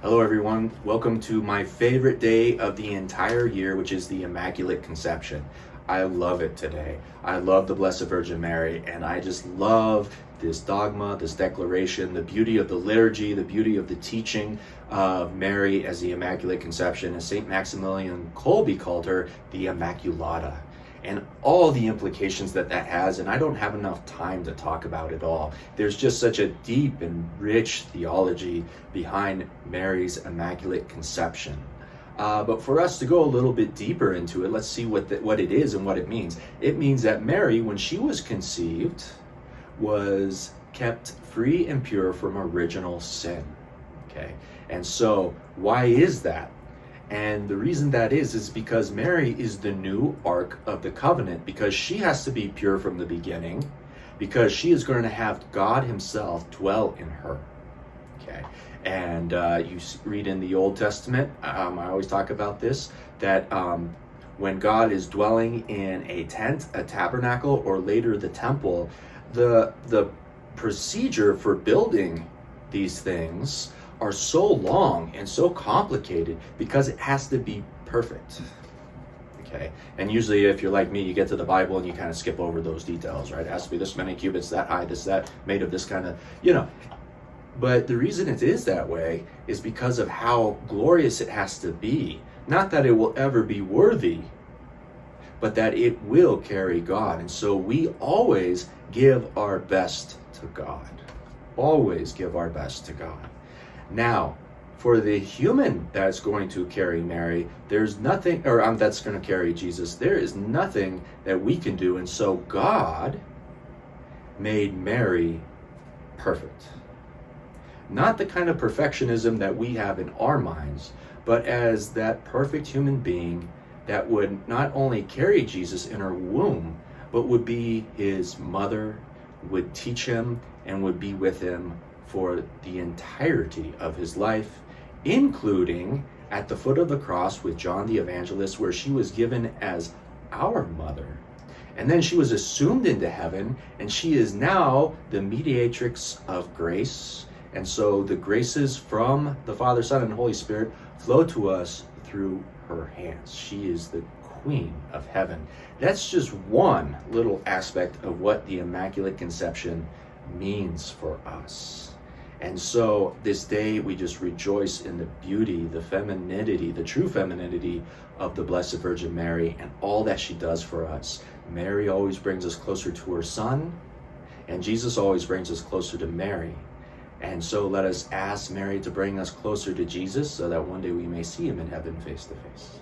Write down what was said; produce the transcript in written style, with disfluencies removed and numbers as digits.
Hello everyone, welcome to my favorite day of the entire year, which is the Immaculate Conception. I love it today. I love the Blessed Virgin Mary, and I just love this dogma, this declaration, the beauty of the liturgy, the beauty of the teaching of Mary as the Immaculate Conception. As St. Maximilian Kolbe called her, the Immaculata, and all the implications that has, and I don't have enough time to talk about it all. There's just such a deep and rich theology behind Mary's Immaculate Conception. But for us to go a little bit deeper into it, let's see what it is and what it means. It means that Mary, when she was conceived, was kept free and pure from original sin. Okay, and so why is that? And the reason that is because Mary is the new Ark of the Covenant, because she has to be pure from the beginning, because she is going to have God himself dwell in her. Okay, and you read in the Old Testament, I always talk about this, that when God is dwelling in a tent, a tabernacle, or later the temple, the procedure for building these things are so long and so complicated because it has to be perfect. Okay, and usually if you're like me, you get to the Bible and you kind of skip over those details, right? It has to be this many cubits, that high, this, that, made of this kind of, But the reason it is that way is because of how glorious it has to be. Not that it will ever be worthy, but that it will carry God. And so we always give our best to God. Always give our best to God. Now, for the human that's going to carry Mary, there's nothing, or that's going to carry Jesus, there is nothing that we can do. And so God made Mary perfect. Not the kind of perfectionism that we have in our minds, but as that perfect human being that would not only carry Jesus in her womb, but would be his mother, would teach him, and would be with him for the entirety of his life, including at the foot of the cross with John the Evangelist, where she was given as our mother. And then she was assumed into heaven, and she is now the mediatrix of grace. And so the graces from the Father, Son, and Holy Spirit flow to us through her hands. She is the Queen of Heaven. That's just one little aspect of what the Immaculate Conception means for us. And so this day we just rejoice in the beauty, the femininity, the true femininity of the Blessed Virgin Mary and all that she does for us. Mary always brings us closer to her Son, and Jesus always brings us closer to Mary. And so let us ask Mary to bring us closer to Jesus so that one day we may see him in heaven face to face.